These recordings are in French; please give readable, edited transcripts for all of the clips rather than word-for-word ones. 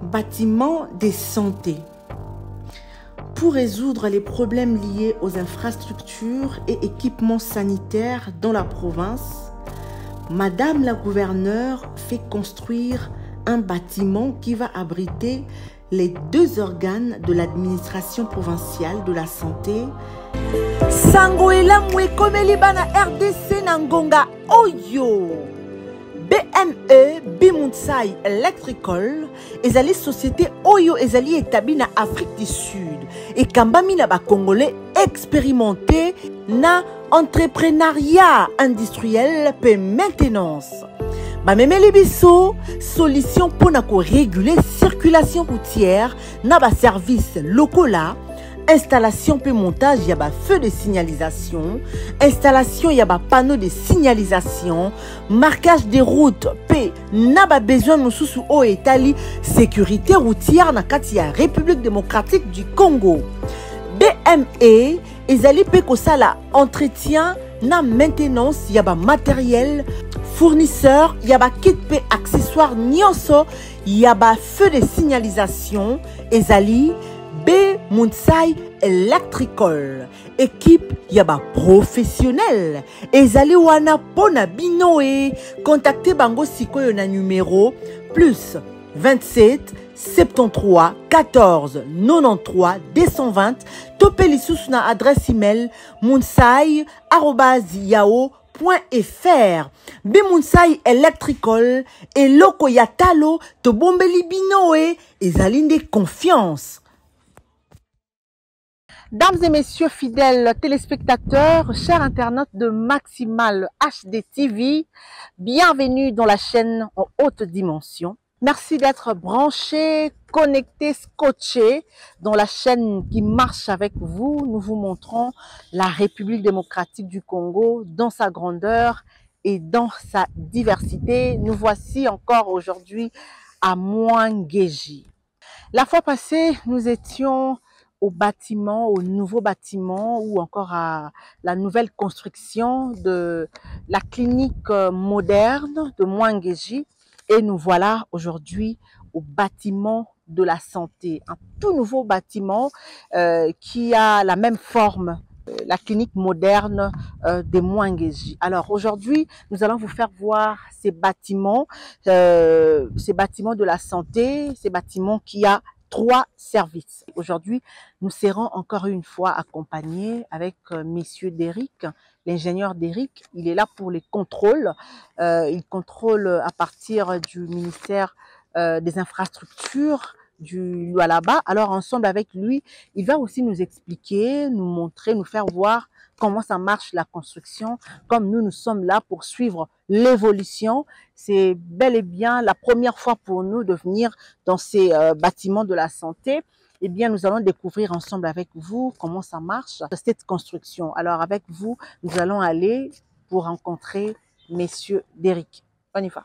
Bâtiments de santé. Pour résoudre les problèmes liés aux infrastructures et équipements sanitaires dans la province, Madame la gouverneure fait construire un bâtiment qui va abriter les 2 organes de l'administration provinciale de la santé. Sangoela mwekomeli bana RDC Nangonga Oyo. BME Bimuntsai Electrical ezali société Oyo ezali établie na Afrique du Sud et kambami na ba Congolais expérimentés na entrepreneuriat industriel pe maintenance. Ba memeli biso solution pour na ko réguler circulation routière na ba services locaux là. Installation puis montage, il y a un feu de signalisation. Installation, il y a un panneau de signalisation. Marquage des routes, puis n'a pas besoin de sous au Italie. Sécurité routière dans la République démocratique du Congo. BME, ils allaient payer ça là. Entretien, na maintenance, il y a un matériel. Fournisseur, il y a un kit p accessoires nyonso. Il y a un feu de signalisation. Ils allaient Bimuntsai Electrical. Équipe yaba professionnel. Ezali wana pona binoe. Contactez bango sikoyo na numéro plus 27 73 14 93 220. Topé lisusu na adresse email munsai@yahoo.fr. Bimuntsai Electrical et loko yatalo to bombeli binoe ezalinde confiance. Dames et messieurs fidèles téléspectateurs, chers internautes de Maximal HD TV, bienvenue dans la chaîne en haute dimension. Merci d'être branchés, connectés, scotchés dans la chaîne qui marche avec vous. Nous vous montrons la République démocratique du Congo dans sa grandeur et dans sa diversité. Nous voici encore aujourd'hui à Mwangeji. La fois passée, nous étions au bâtiment, au nouveau bâtiment ou encore à la nouvelle construction de la clinique moderne de Mwangeji. Et nous voilà aujourd'hui au bâtiment de la santé. Un tout nouveau bâtiment qui a la même forme, la clinique moderne de Mwangeji. Alors aujourd'hui, nous allons vous faire voir ces bâtiments de la santé, ces bâtiments qui a 3 services. Aujourd'hui, nous serons encore une fois accompagnés avec Monsieur Derrick, l'ingénieur Derrick. Il est là pour les contrôles. Il contrôle à partir du ministère des infrastructures du Lualaba. Alors ensemble avec lui, il va aussi nous expliquer, nous montrer, nous faire voir comment ça marche la construction. Comme nous sommes là pour suivre l'évolution. C'est bel et bien la première fois pour nous de venir dans ces bâtiments de la santé. Eh bien, nous allons découvrir ensemble avec vous comment ça marche, cette construction. Alors, avec vous, nous allons aller pour rencontrer Monsieur Derrick. On y va.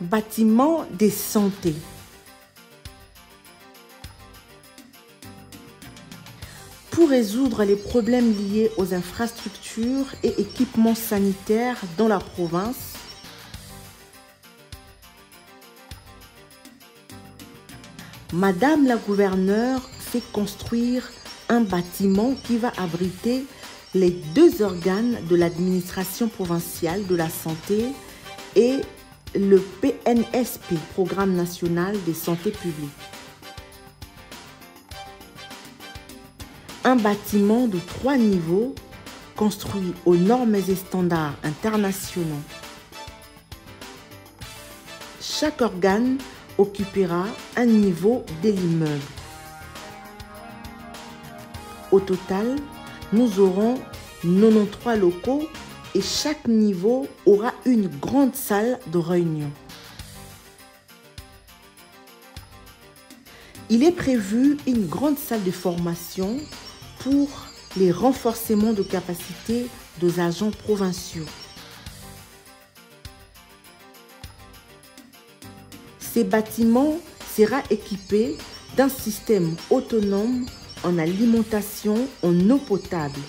Bâtiments de santé. Pour résoudre les problèmes liés aux infrastructures et équipements sanitaires dans la province, Madame la gouverneure fait construire un bâtiment qui va abriter les 2 organes de l'administration provinciale de la santé et le PNSP, Programme national de santé publique. Un bâtiment de 3 niveaux construit aux normes et standards internationaux. Chaque organe occupera un niveau de l'immeuble. Au total, nous aurons 93 locaux et chaque niveau aura une grande salle de réunion. Il est prévu une grande salle de formation pour les renforcements de capacité des agents provinciaux. Ces bâtiments sera équipé d'un système autonome en alimentation en eau potable.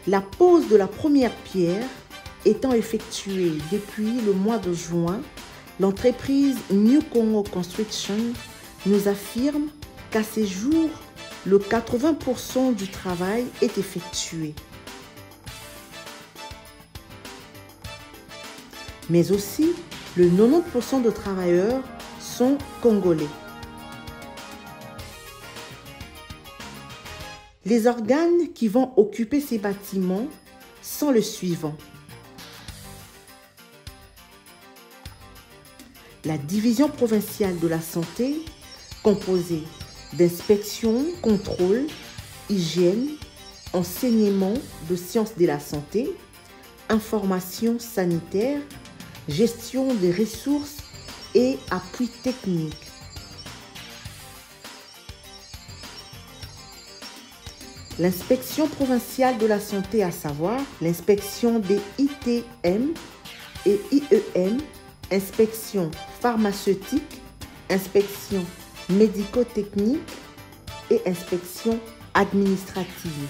La pose de la première pierre étant effectué depuis le mois de juin, l'entreprise New Congo Construction nous affirme qu'à ces jours, le 80% du travail est effectué. Mais aussi, le 90% de travailleurs sont congolais. Les organes qui vont occuper ces bâtiments sont les suivants. La division provinciale de la santé, composée d'inspection, contrôle, hygiène, enseignement de sciences de la santé, information sanitaire, gestion des ressources et appui technique. L'inspection provinciale de la santé, à savoir l'inspection des ITM et IEM, inspection pharmaceutique, inspection médico-technique et inspection administrative.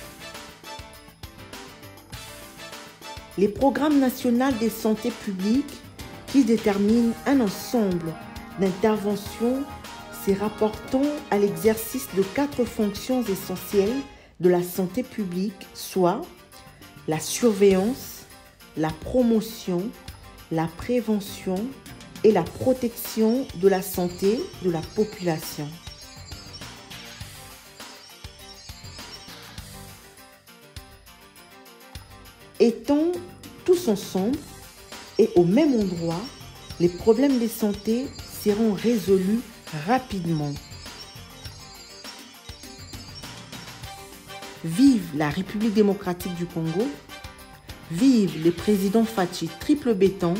Les programmes nationaux de santé publique qui déterminent un ensemble d'interventions se rapportant à l'exercice de 4 fonctions essentielles de la santé publique, soit la surveillance, la promotion, la prévention et la protection de la santé de la population. Étant tous ensemble et au même endroit, les problèmes de santé seront résolus rapidement. Vive la République démocratique du Congo, vive le président Fachi Triple Béton,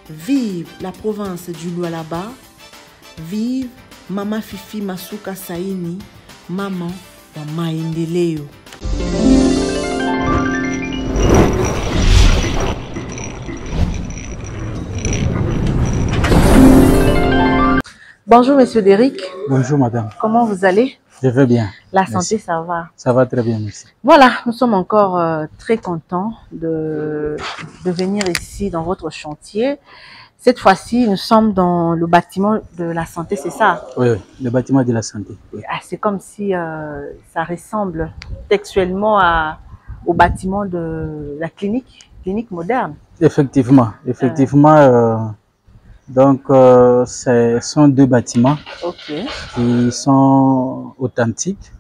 vive la province du Lualaba, vive Mama Fifi Masuka Saini, maman wa maendeleo. Bonjour Monsieur Derrick. Bonjour Madame. Comment vous allez? Je vais bien. La santé, ça va? Ça va très bien, merci. Voilà, nous sommes encore très contents de venir ici dans votre chantier. Cette fois-ci, nous sommes dans le bâtiment de la santé, c'est ça? Oui, le bâtiment de la santé. Oui. Ah, c'est comme si ça ressemble textuellement au bâtiment de la clinique moderne. Effectivement, donc, ce sont 2 bâtiments qui sont authentiques,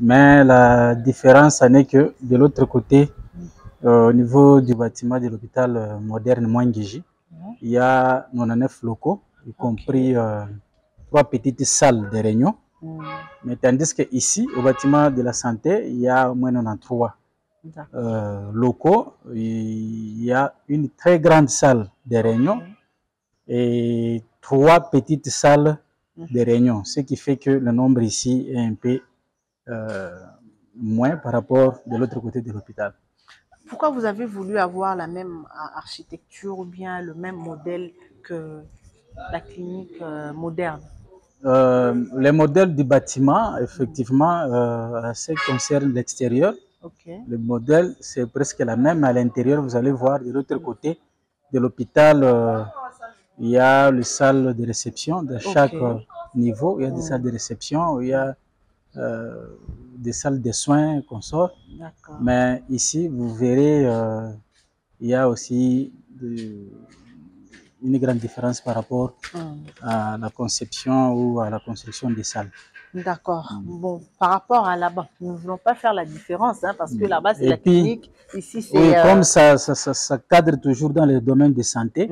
mais la différence en est que de l'autre côté, au niveau du bâtiment de l'hôpital moderne Mwanguiji, il y a 99 locaux, y compris 3 petites salles de réunion. Mais tandis que ici, au bâtiment de la santé, il y a au moins 93 locaux. Il y a une très grande salle de réunion et 3 petites salles de réunion, ce qui fait que le nombre ici est un peu moins par rapport de l'autre côté de l'hôpital. Pourquoi vous avez voulu avoir la même architecture ou bien le même modèle que la clinique moderne? Les modèles du bâtiment, effectivement, ce qui concerne l'extérieur, le modèle c'est presque la même, mais à l'intérieur, vous allez voir de l'autre côté de l'hôpital, il y a les salles de réception de chaque niveau. Il y a des salles de réception, il y a des salles de soins, consorts. Mais ici, vous verrez, il y a aussi une grande différence par rapport à la conception ou à la construction des salles. D'accord. Bon, par rapport à là-bas, nous ne voulons pas faire la différence, hein, parce que là-bas, c'est la clinique. Ici, c'est... Oui, comme ça cadre toujours dans le domaine de santé,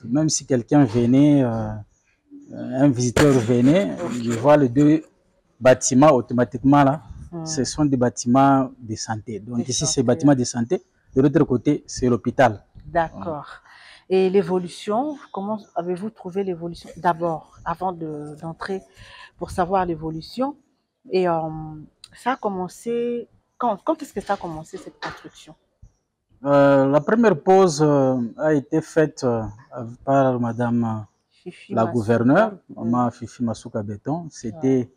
même si quelqu'un venait, un visiteur venait, il voit les 2 bâtiments automatiquement là, ce sont des bâtiments de santé. Donc ici, c'est bâtiment de santé. De l'autre côté, c'est l'hôpital. D'accord. Et l'évolution, comment avez-vous trouvé l'évolution? D'abord, avant d'entrer pour savoir l'évolution, et ça a commencé, quand est-ce que ça a commencé cette construction? La première pause a été faite par Madame la gouverneure, Maman Fifi Masuka Béton. C'était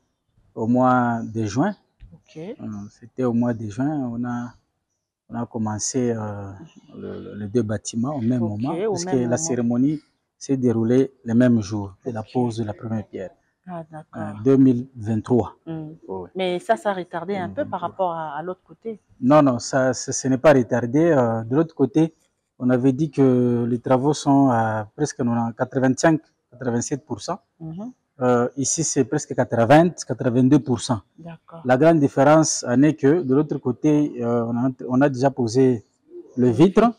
au mois de juin. C'était au mois de juin. On a On a commencé les deux bâtiments au même moment, puisque la cérémonie s'est déroulée le même jour de la pose de la première pierre. Ah, d'accord. 2023. Oui. Mais ça a retardé un peu par rapport à l'autre côté. Non, non, ce n'est pas retardé. De l'autre côté, on avait dit que les travaux sont à presque 85-87%. Ici, c'est presque 80-82%. La grande différence en est que de l'autre côté, on a déjà posé le vitre.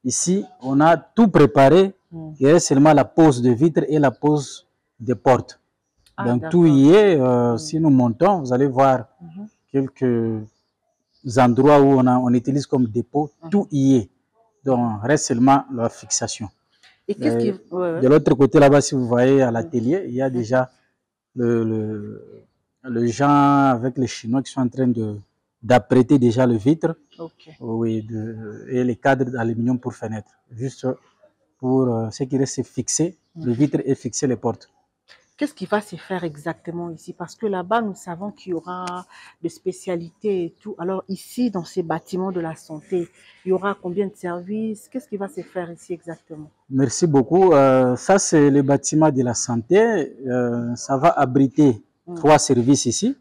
Ici, on a tout préparé. Il reste seulement la pose de vitre et la pose des portes. Donc, tout y est. Si nous montons, vous allez voir quelques endroits où on utilise comme dépôt. Tout y est. Donc, reste seulement la fixation. Et qu'est-ce qui... De l'autre côté, là-bas, si vous voyez à l'atelier, il y a déjà le gens avec les Chinois qui sont en train d'apprêter déjà le vitre. Oui, et les cadres d'aluminium pour fenêtre. Juste pour ce qui reste fixé, le vitre et fixer les portes. Qu'est-ce qui va se faire exactement ici? Parce que là-bas, nous savons qu'il y aura des spécialités et tout. Alors ici, dans ces bâtiments de la santé, il y aura combien de services? Qu'est-ce qui va se faire ici exactement? Merci beaucoup. Ça, c'est le bâtiment de la santé. Ça va abriter 3 services ici.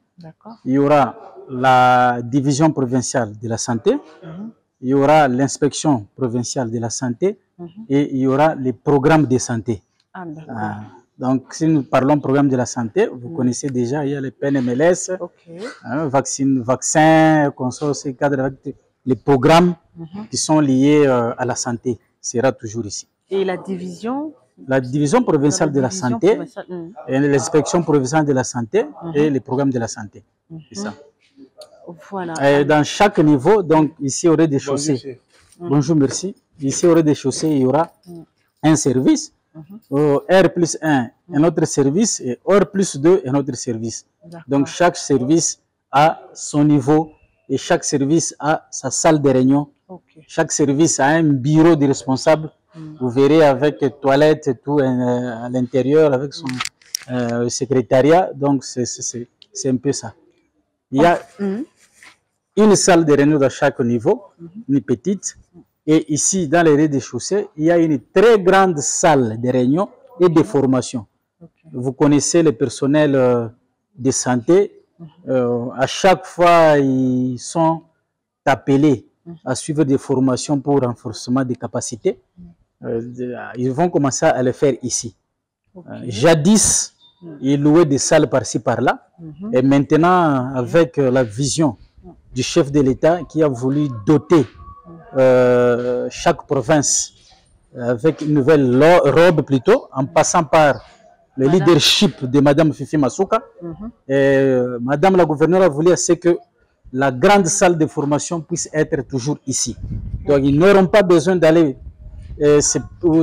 Il y aura la division provinciale de la santé. Il y aura l'inspection provinciale de la santé. Et il y aura les programmes de santé. Donc, si nous parlons programme de la santé, vous connaissez déjà, il y a les PNMLS, vaccins, consorts, cadres avec les programmes qui sont liés à la santé. Sera toujours ici. Et la division? La division provinciale de la santé, et l'inspection provinciale de la santé et les programmes de la santé. C'est ça. Voilà. Et dans chaque niveau, donc ici au rez-de-chaussée. Bonjour, merci. Ici au rez-de-chaussée, il y aura un service. R+1, un autre service, et R+2, un autre service. Donc, chaque service a son niveau et chaque service a sa salle de réunion. Chaque service a un bureau de responsable. Vous verrez avec toilettes et tout à l'intérieur, avec son secrétariat. Donc, c'est un peu ça. Il y a une salle de réunion dans chaque niveau, une petite. Et ici, dans les rez-de-chaussée, il y a une très grande salle de réunion et de formation. Vous connaissez le personnel de santé. À chaque fois, ils sont appelés à suivre des formations pour renforcement des capacités. Ils vont commencer à le faire ici. Jadis, ils louaient des salles par-ci, par-là. Et maintenant, avec la vision du chef de l'État qui a voulu doter chaque province avec une nouvelle robe plutôt, en passant par le leadership de Madame Fifi Masuka. Madame la gouverneure a voulu que la grande salle de formation puisse être toujours ici. Donc ils n'auront pas besoin d'aller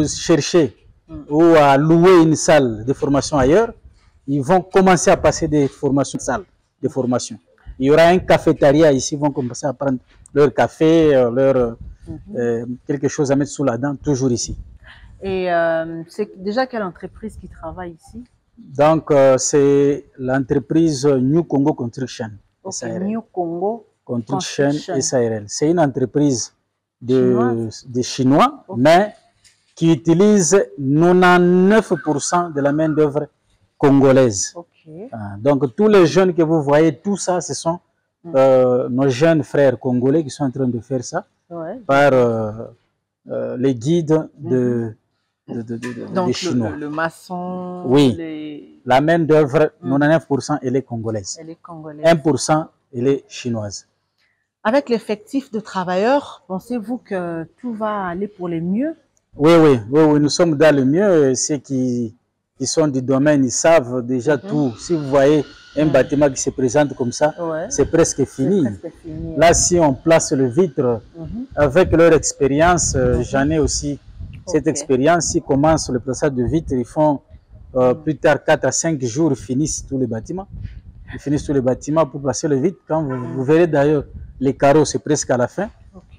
chercher ou à louer une salle de formation ailleurs. Ils vont commencer à passer des formations, salles de formation. Il y aura un cafétéria ici, ils vont commencer à prendre leur café, quelque chose à mettre sous la dent, toujours ici. Et c'est déjà quelle entreprise qui travaille ici? Donc, c'est l'entreprise New Congo Construction. New Congo Construction SARL. C'est une entreprise de Chinois, mais qui utilise 99% de la main-d'œuvre congolaise. Donc, tous les jeunes que vous voyez, tout ça, ce sont nos jeunes frères congolais qui sont en train de faire ça par les guides des Chinois. Le maçon, oui, la main-d'œuvre, 99%, elle est congolaise. 1%, elle est chinoise. Avec l'effectif de travailleurs, pensez-vous que tout va aller pour le mieux? Oui, nous sommes dans le mieux. Ceux qui sont du domaine, ils savent déjà tout. Si vous voyez un bâtiment qui se présente comme ça, c'est presque fini. Là, si on place le vitre, avec leur expérience, j'en ai aussi cette expérience. S'ils commencent le plaçage de vitre, ils font plus tard 4 à 5 jours, ils finissent tous les bâtiments. Ils finissent tous les bâtiments pour placer le vitre. Quand vous verrez d'ailleurs, les carreaux, c'est presque à la fin.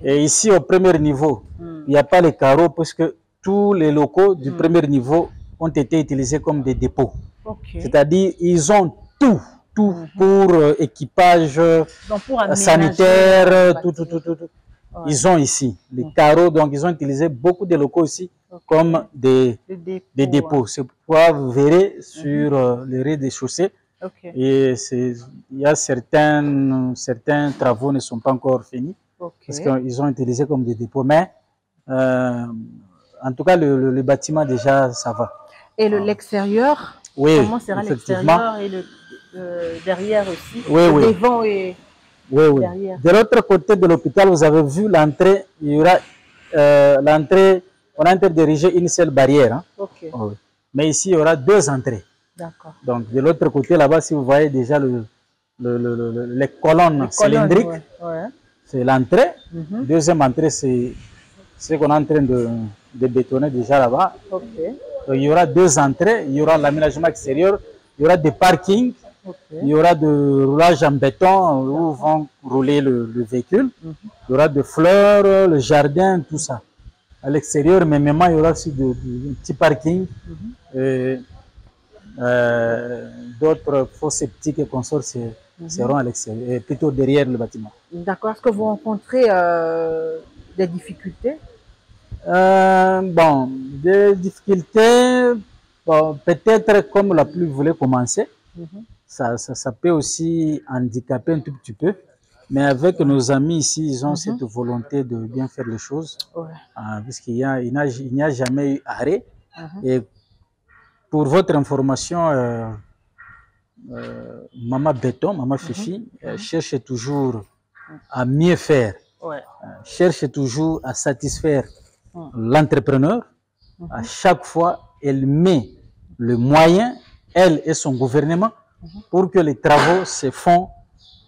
Et ici, au premier niveau, il n'y a pas les carreaux parce que tous les locaux du premier niveau ont été utilisés comme des dépôts. C'est-à-dire, ils ont tout pour équipage sanitaire, tout. ils ont ici les carreaux, donc ils ont utilisé beaucoup de locaux ici comme des dépôts. C'est pourquoi vous verrez sur les rez-de-chaussée, et il y a certains travaux ne sont pas encore finis, parce qu'ils ont utilisé comme des dépôts, mais en tout cas le bâtiment déjà ça va. Et l'extérieur, comment sera l'extérieur et derrière aussi, devant et derrière. De l'autre côté de l'hôpital, vous avez vu l'entrée, il y aura l'entrée, on a interdiriger une seule barrière. Hein. Mais ici, il y aura 2 entrées. Donc, de l'autre côté, là-bas, si vous voyez déjà les colonnes cylindriques, c'est l'entrée. Deuxième entrée, c'est ce qu'on est en train de bétonner déjà là-bas. Il y aura 2 entrées, il y aura l'aménagement extérieur, il y aura des parkings, il y aura de roulage en béton où vont rouler le véhicule, il y aura des fleurs, le jardin, tout ça. À l'extérieur, mais même il y aura aussi des petits parkings, d'autres faux sceptiques et consorts seront à l'extérieur, et plutôt derrière le bâtiment. D'accord. Est-ce que vous rencontrez des difficultés? Bon, des difficultés, bon, peut-être comme la pluie voulait commencer, ça peut aussi handicaper un tout petit peu, mais avec nos amis ici, ils ont cette volonté de bien faire les choses, puisqu'il n'y a jamais eu arrêt. Et pour votre information, Maman Béton, Maman Fifi, cherche toujours à mieux faire, cherche toujours à satisfaire l'entrepreneur. À chaque fois, elle met le moyen, elle et son gouvernement, pour que les travaux se font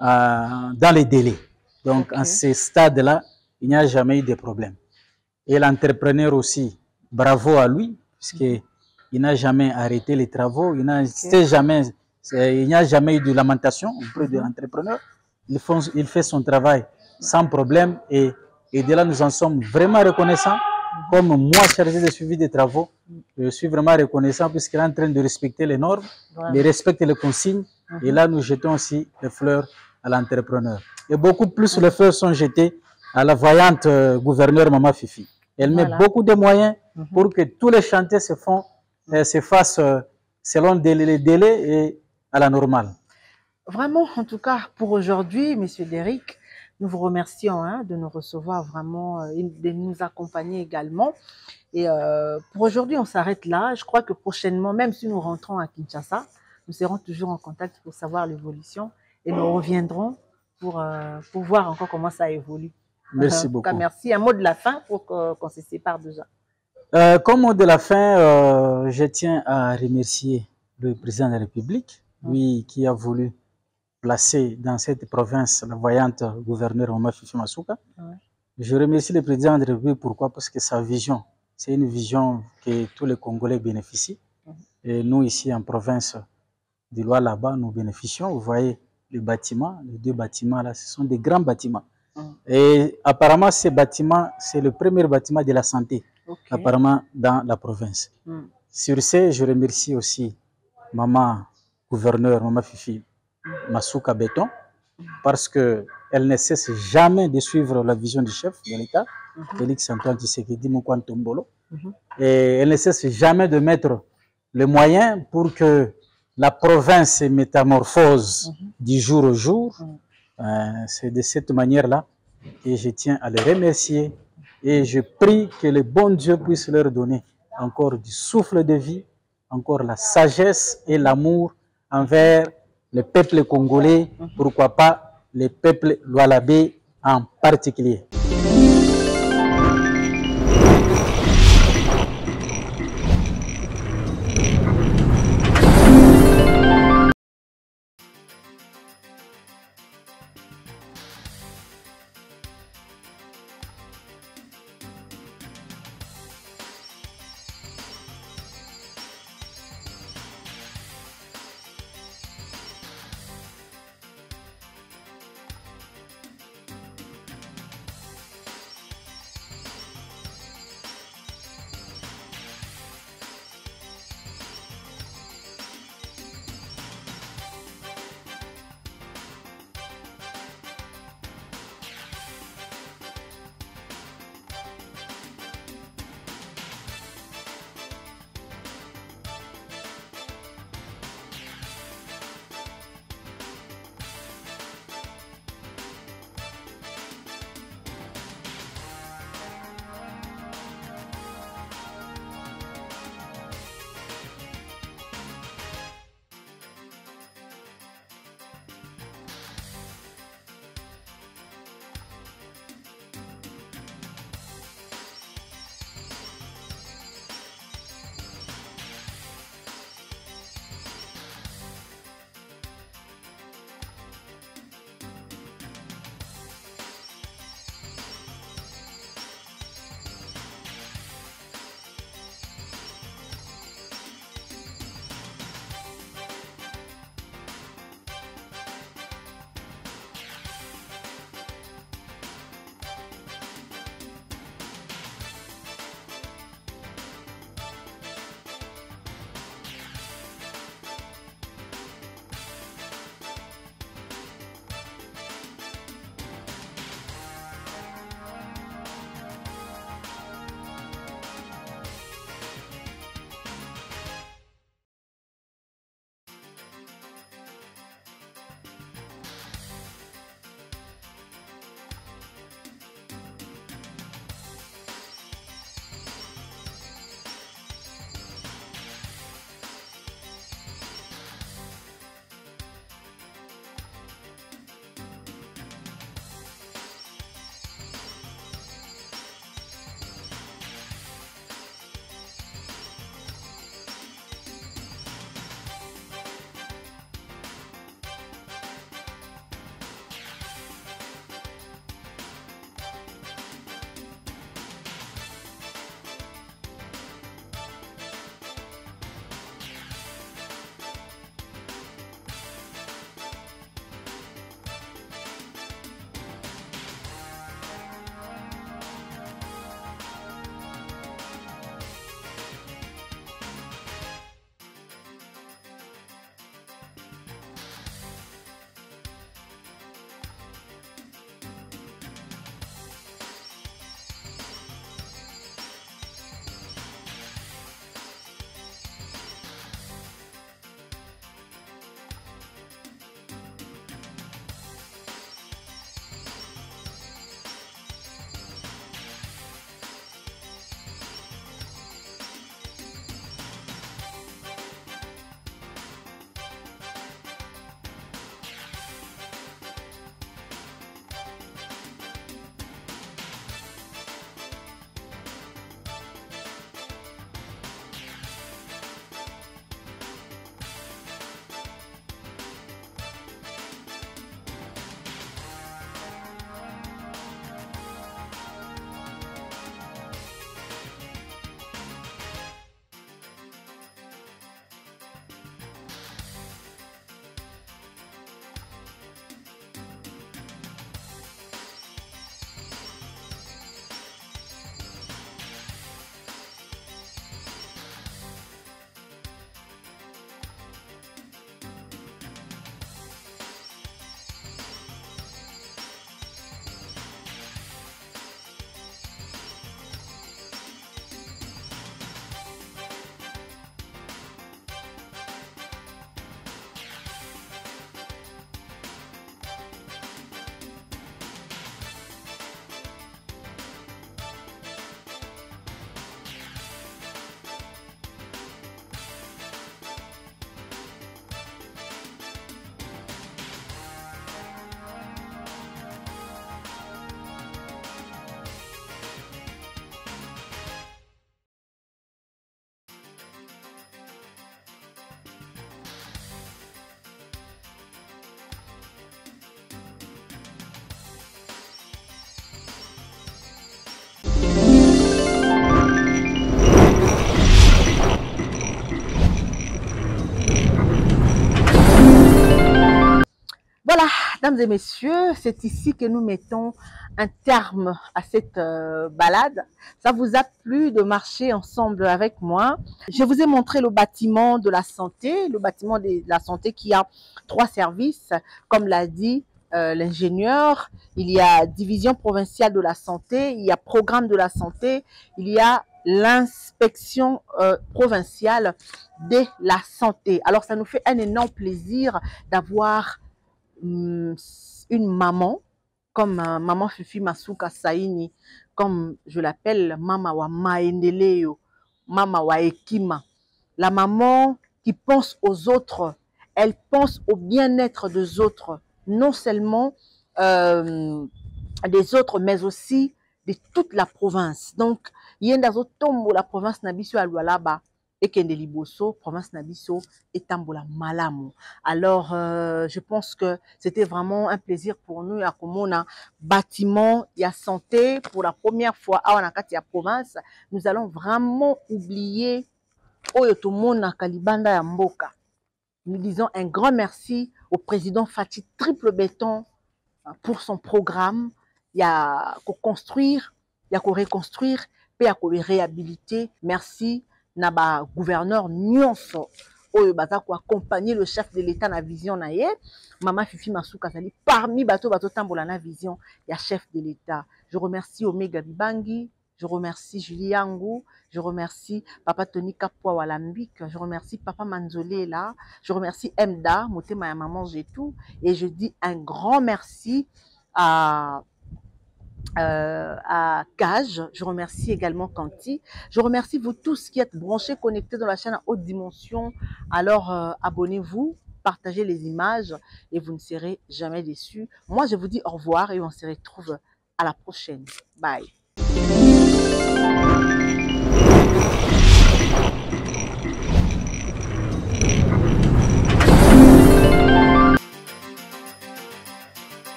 dans les délais. Donc, à ce stade-là, il n'y a jamais eu de problème. Et l'entrepreneur aussi, bravo à lui, puisqu'il n'a jamais arrêté les travaux, il n'y a jamais eu de lamentation auprès de l'entrepreneur. Il fait son travail sans problème, et de là, nous en sommes vraiment reconnaissants. Comme moi, chargé de suivi des travaux, je suis vraiment reconnaissant puisqu'il est en train de respecter les normes, il respecte les consignes, et là, nous jetons aussi les fleurs à l'entrepreneur. Et beaucoup plus les fleurs sont jetées à la voyante gouverneure Maman Fifi. Elle met beaucoup de moyens pour que tous les chantiers se fassent selon les délais et à la normale. Vraiment, en tout cas, pour aujourd'hui, Monsieur Derrick, nous vous remercions de nous recevoir vraiment et de nous accompagner également. Et pour aujourd'hui, on s'arrête là. Je crois que prochainement, même si nous rentrons à Kinshasa, nous serons toujours en contact pour savoir l'évolution et nous reviendrons pour voir encore comment ça évolue. Merci beaucoup. En tout cas, merci. Un mot de la fin pour qu'on se sépare déjà. Comme mot de la fin, je tiens à remercier le président de la République, lui qui a voulu placer dans cette province la voyante gouverneure Maman Fifi Masuka. Je remercie le président de la République. Pourquoi? Parce que sa vision, c'est une vision que tous les Congolais bénéficient. Et nous, ici en province du Lualaba, nous bénéficions. Vous voyez les bâtiments, les 2 bâtiments là, ce sont des grands bâtiments. Et apparemment, ces bâtiments, c'est le premier bâtiment de la santé, apparemment, dans la province. Sur ce, je remercie aussi Maman gouverneur, Maman Fifi Masuka Béton, parce qu'elle ne cesse jamais de suivre la vision du chef de l'État, Félix Antoine Tshisekedi Mokoan Tombolo. Et elle ne cesse jamais de mettre les moyens pour que la province se métamorphose du jour au jour. C'est de cette manière-là que je tiens à les remercier, et je prie que le bon Dieu puisse leur donner encore du souffle de vie, encore la sagesse et l'amour envers le peuple congolais, pourquoi pas le peuple lualabé en particulier. Mesdames et messieurs, c'est ici que nous mettons un terme à cette balade. Ça vous a plu de marcher ensemble avec moi? Je vous ai montré le bâtiment de la santé, le bâtiment de la santé qui a 3 services, comme l'a dit l'ingénieur. Il y a division provinciale de la santé, il y a programme de la santé, il y a l'inspection provinciale de la santé. Alors ça nous fait un énorme plaisir d'avoir une maman comme maman Fifi Masuka Saini, comme je l'appelle, mama wa maendeleo, mama wa hekima, la maman qui pense aux autres, elle pense au bien-être des autres, non seulement des autres, mais aussi de toute la province. Donc, yendazo tombo la province nabiso alualaba et kende liboso, province nabiso et tambola malamu. Alors, je pense que c'était vraiment un plaisir pour nous à Komona bâtiment, il y a santé pour la première fois à la province. Nous allons vraiment oublier Oyotomona Kalibanda ya Mboka. Nous disons un grand merci au président Fatih Triple Béton pour son programme. Il y a qu'à construire, il y a qu'à reconstruire, puis il y a qu'à réhabiliter. Merci naba gouverneur Nyonso oyo baza ko accompagner le chef de l'État na vision na ye. Maman Fifi Masuka zali parmi bato tambola na vision ya chef de l'État. Je remercie Omega Bibangi, je remercie Julie Yangu, je remercie Papa Tony Kapwa Walambik, je remercie Papa Manzolé là, je remercie Mda, Motema ya maman j'ai tout, et je dis un grand merci à Cage, je remercie également Kanti, je remercie vous tous qui êtes branchés, connectés dans la chaîne à haute dimension. Alors abonnez-vous, partagez les images et vous ne serez jamais déçus. Moi je vous dis au revoir et on se retrouve à la prochaine. Bye.